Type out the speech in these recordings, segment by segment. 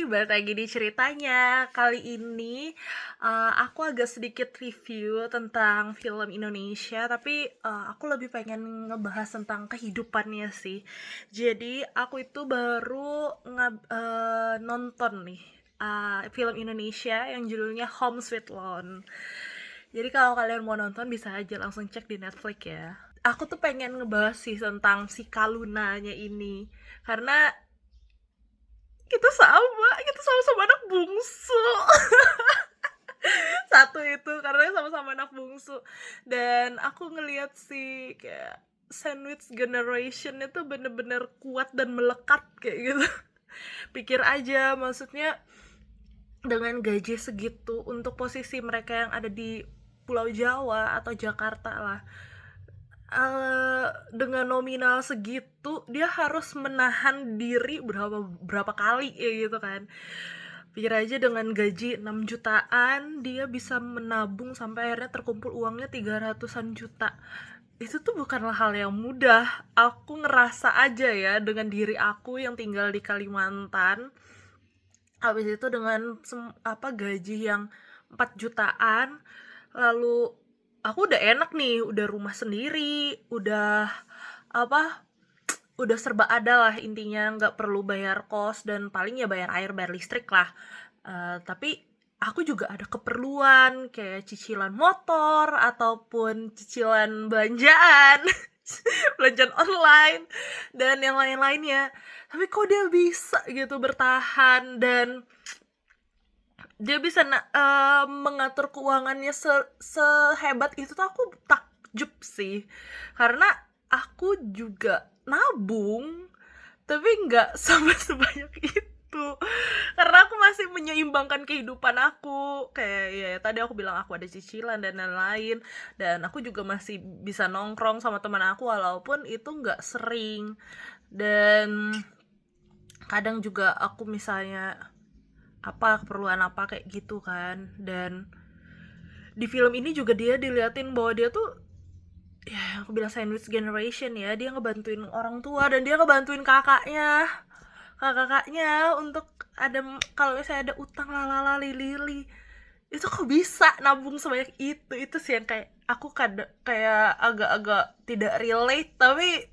Hai, balik lagi di ceritanya. Kali ini aku agak sedikit review tentang film Indonesia, tapi aku lebih pengen ngebahas tentang kehidupannya sih. Jadi aku itu baru nonton nih film Indonesia yang judulnya Home Sweet Loan. Jadi kalau kalian mau nonton bisa aja langsung cek di Netflix ya. Aku tuh pengen ngebahas sih tentang si Kalunanya ini, karena kita sama-sama anak bungsu. Satu itu karena sama-sama anak bungsu, dan aku ngelihat sih kayak sandwich generation itu bener-bener kuat dan melekat kayak gitu. Pikir aja, maksudnya dengan gaji segitu untuk posisi mereka yang ada di Pulau Jawa atau Jakarta lah, dengan nominal segitu dia harus menahan diri berapa berapa kali ya gitu kan. Pikir aja dengan gaji 6 jutaan dia bisa menabung sampai akhirnya terkumpul uangnya 300-an juta. Itu tuh bukanlah hal yang mudah. Aku ngerasa aja ya dengan diri aku yang tinggal di Kalimantan, habis itu dengan gaji yang 4 jutaan, lalu aku udah enak nih, udah rumah sendiri, apa udah serba ada lah, intinya nggak perlu bayar kos dan paling ya bayar air bayar listrik lah. Tapi aku juga ada keperluan kayak cicilan motor ataupun cicilan belanjaan, belanjaan online dan yang lain-lainnya. Tapi kok dia bisa gitu bertahan, dan dia bisa mengatur keuangannya sehebat itu tuh aku takjub sih. Karena aku juga nabung, tapi nggak sampai sebanyak itu. Karena aku masih menyeimbangkan kehidupan aku, kayak ya tadi aku bilang aku ada cicilan dan lain-lain, dan aku juga masih bisa nongkrong sama teman aku walaupun itu nggak sering. Dan kadang juga aku misalnya keperluan apa kayak gitu kan. Dan di film ini juga dia diliatin bahwa dia tuh, ya aku bilang sandwich generation ya, dia ngebantuin orang tua dan dia ngebantuin kakaknya untuk ada, kalau misalnya ada utang lalala lili, itu kok bisa nabung sebanyak itu sih yang kayak aku kayak agak-agak tidak relate. Tapi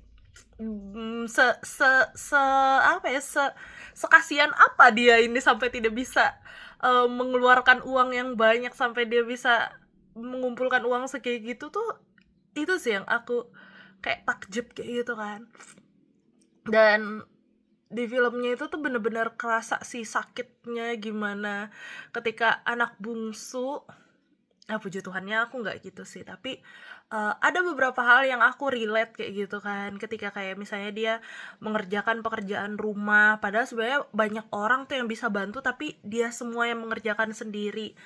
se se se apa ya se sekasian apa dia ini sampai tidak bisa mengeluarkan uang yang banyak sampai dia bisa mengumpulkan uang segitu gitu tuh. Itu sih yang aku kayak takjub kayak gitu kan. Dan di filmnya itu tuh bener-bener kerasa sih sakitnya gimana ketika anak bungsu. Puji Tuhannya aku nggak gitu sih, tapi ada beberapa hal yang aku relate kayak gitu kan, ketika kayak misalnya dia mengerjakan pekerjaan rumah, padahal sebenarnya banyak orang tuh yang bisa bantu, tapi dia semua yang mengerjakan sendiri.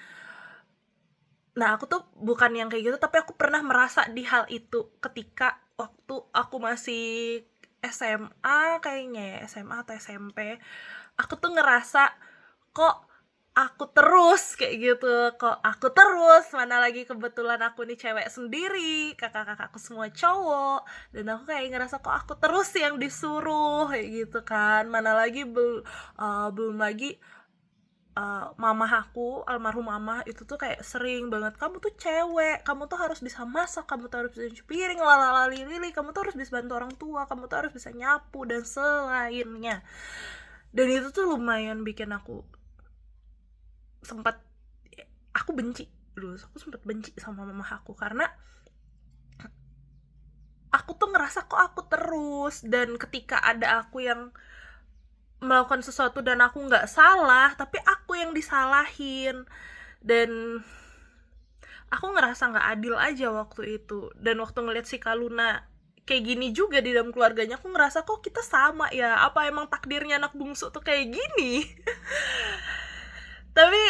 Nah, aku tuh bukan yang kayak gitu, tapi aku pernah merasa di hal itu ketika waktu aku masih SMA kayaknya ya, SMA atau SMP. Aku tuh ngerasa, kok aku terus kayak gitu, kok aku terus, mana lagi kebetulan aku nih cewek sendiri, kakak-kakakku semua cowok, dan aku kayak ngerasa kok aku terus yang disuruh kayak gitu kan. Mana lagi belum lagi mamah aku, almarhum mamah itu tuh kayak sering banget, kamu tuh cewek, kamu tuh harus bisa masak, kamu tuh harus bisa cuci piring, lalalali lili, kamu tuh harus bisa bantu orang tua, kamu tuh harus bisa nyapu dan selainnya. Dan itu tuh lumayan bikin aku sempat, aku benci dulu, aku sempat benci sama mamah aku karena aku tuh ngerasa kok aku terus, dan ketika ada aku yang melakukan sesuatu dan aku nggak salah tapi aku yang disalahin, dan aku ngerasa nggak adil aja waktu itu. Dan waktu ngeliat si Kaluna kayak gini juga di dalam keluarganya, aku ngerasa kok kita sama ya, apa emang takdirnya anak bungsu tuh kayak gini. Tapi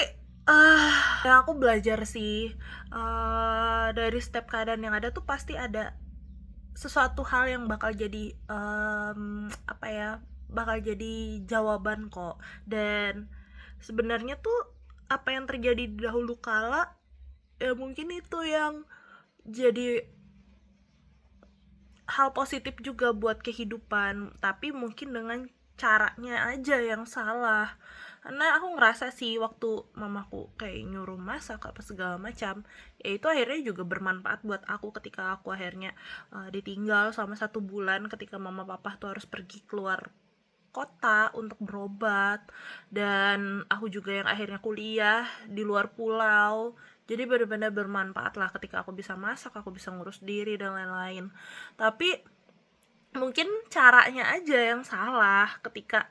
yang aku belajar sih, dari setiap keadaan yang ada tuh pasti ada sesuatu hal yang bakal jadi bakal jadi jawaban kok. Dan sebenarnya tuh apa yang terjadi di dahulu kala ya mungkin itu yang jadi hal positif juga buat kehidupan, tapi mungkin dengan caranya aja yang salah. Karena aku ngerasa sih waktu mamaku kayak nyuruh masak apa segala macam, ya itu akhirnya juga bermanfaat buat aku ketika aku akhirnya ditinggal selama 1 bulan ketika mama papa tuh harus pergi keluar kota untuk berobat, dan aku juga yang akhirnya kuliah di luar pulau. Jadi benar-benar bermanfaat lah ketika aku bisa masak, aku bisa ngurus diri dan lain-lain. Tapi mungkin caranya aja yang salah ketika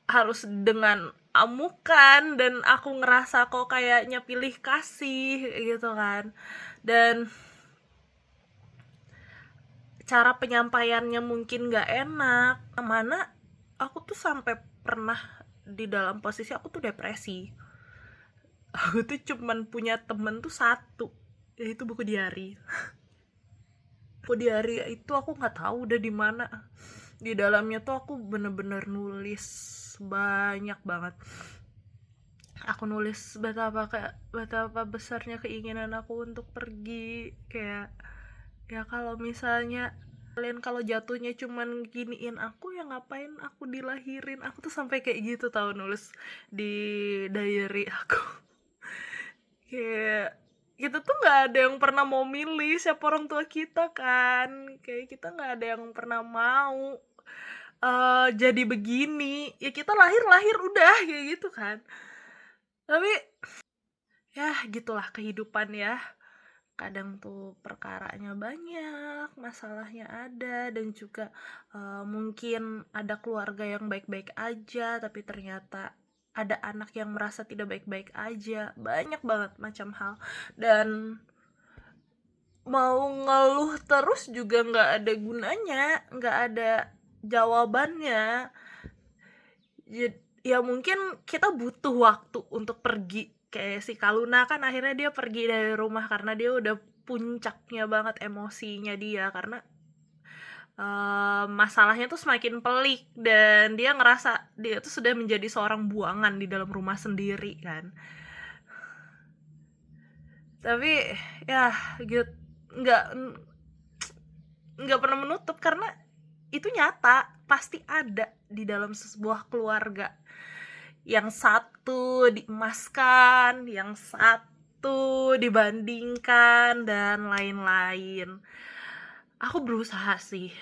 harus dengan amukan, dan aku ngerasa kok kayaknya pilih kasih gitu kan. Dan cara penyampaiannya mungkin gak enak, mana aku tuh sampai pernah di dalam posisi aku tuh depresi. Aku tuh cuman punya temen tuh satu, yaitu buku diary. Buku diary itu aku nggak tahu udah di mana. Di dalamnya tuh aku bener-bener nulis banyak banget. Aku nulis betapa besarnya keinginan aku untuk pergi, kayak ya kalau misalnya kalian kalau jatuhnya cuman giniin aku, ya ngapain aku dilahirin. Aku tuh sampai kayak gitu tahu, nulis di diary aku. Kayak kita tuh nggak ada yang pernah mau milih siapa orang tua kita kan, kayak kita nggak ada yang pernah mau jadi begini, ya kita lahir udah kayak gitu kan. Tapi ya gitulah kehidupan ya, kadang tuh perkaranya banyak, masalahnya ada, dan juga mungkin ada keluarga yang baik-baik aja tapi ternyata ada anak yang merasa tidak baik-baik aja. Banyak banget macam hal, dan mau ngeluh terus juga nggak ada gunanya, nggak ada jawabannya. Ya mungkin kita butuh waktu untuk pergi. Kayak si Kaluna kan akhirnya dia pergi dari rumah karena dia udah puncaknya banget emosinya dia, karena masalahnya tuh semakin pelik dan dia ngerasa dia tuh sudah menjadi seorang buangan di dalam rumah sendiri kan. Tapi ya gitu, nggak nggak pernah menutup karena itu nyata, pasti ada di dalam sebuah keluarga. Yang satu diemaskan, yang satu dibandingkan, dan lain-lain. Aku berusaha sih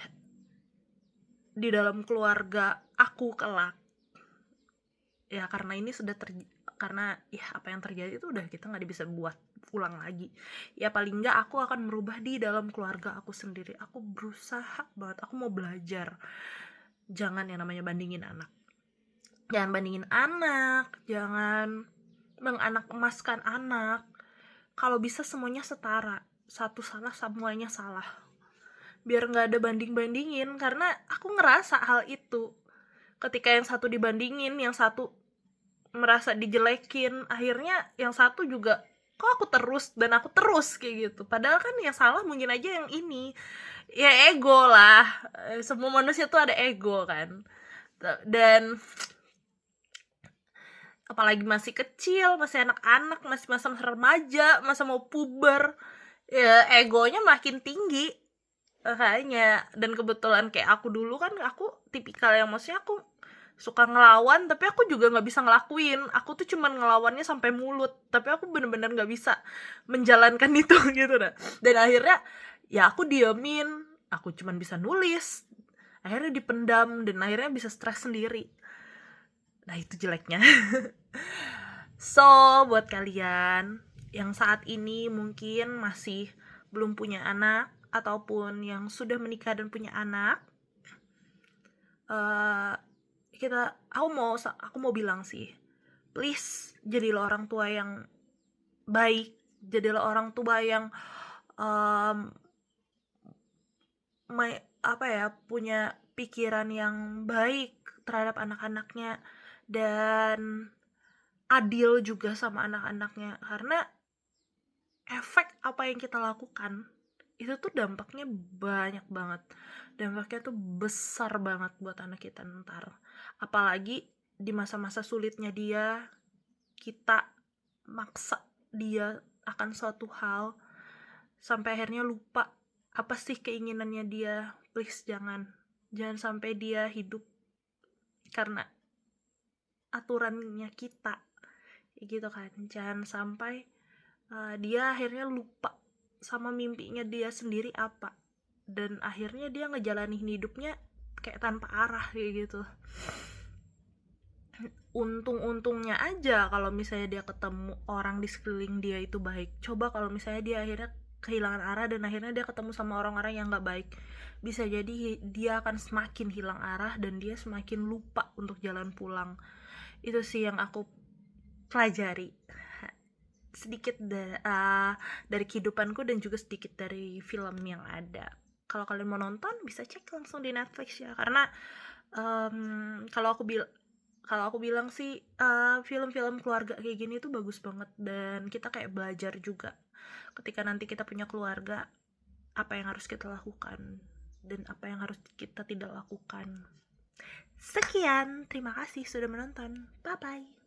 di dalam keluarga aku kelak, ya karena ini sudah karena ya apa yang terjadi itu udah kita nggak bisa buat ulang lagi. Ya paling nggak aku akan merubah di dalam keluarga aku sendiri. Aku berusaha banget, aku mau belajar. Jangan yang namanya bandingin anak, jangan bandingin anak, jangan menganak emaskan anak. Kalau bisa semuanya setara, satu salah semuanya salah, biar nggak ada banding-bandingin. Karena aku ngerasa hal itu, ketika yang satu dibandingin, yang satu merasa dijelekin, akhirnya yang satu juga kok aku terus dan aku terus kayak gitu. Padahal kan yang salah mungkin aja yang ini, ya ego lah. Semua manusia tuh ada ego kan. Dan apalagi masih kecil, masih anak-anak, masih masa remaja, masa mau puber, ya egonya makin tinggi kayaknya. Dan kebetulan kayak aku dulu kan, aku tipikal yang maksudnya aku suka ngelawan tapi aku juga nggak bisa ngelakuin. Aku tuh cuman ngelawannya sampai mulut, tapi aku bener-bener nggak bisa menjalankan itu gitu dah. Dan akhirnya ya aku diemin, aku cuman bisa nulis, akhirnya dipendam, dan akhirnya bisa stres sendiri. Nah itu jeleknya. So buat kalian yang saat ini mungkin masih belum punya anak, ataupun yang sudah menikah dan punya anak, aku mau bilang sih, please jadilah orang tua yang baik, jadilah orang tua yang punya pikiran yang baik terhadap anak-anaknya, dan adil juga sama anak-anaknya. Karena efek apa yang kita lakukan itu tuh dampaknya banyak banget, dampaknya tuh besar banget buat anak kita ntar. Apalagi di masa-masa sulitnya dia, kita maksa dia akan suatu hal sampai akhirnya lupa apa sih keinginannya dia. Please jangan sampai dia hidup karena aturannya kita gitu kan. Jangan sampai dia akhirnya lupa sama mimpinya dia sendiri apa, dan akhirnya dia ngejalanin hidupnya kayak tanpa arah kayak gitu. Untung-untungnya aja kalau misalnya dia ketemu orang di sekeliling dia itu baik. Coba kalau misalnya dia akhirnya kehilangan arah dan akhirnya dia ketemu sama orang-orang yang gak baik, bisa jadi dia akan semakin hilang arah dan dia semakin lupa untuk jalan pulang. Itu sih yang aku pelajari sedikit dari kehidupanku dan juga sedikit dari film yang ada. Kalau kalian mau nonton bisa cek langsung di Netflix ya, karena kalau aku bilang sih film-film keluarga kayak gini tuh bagus banget, dan kita kayak belajar juga ketika nanti kita punya keluarga apa yang harus kita lakukan dan apa yang harus kita tidak lakukan. Sekian, terima kasih sudah menonton. Bye bye.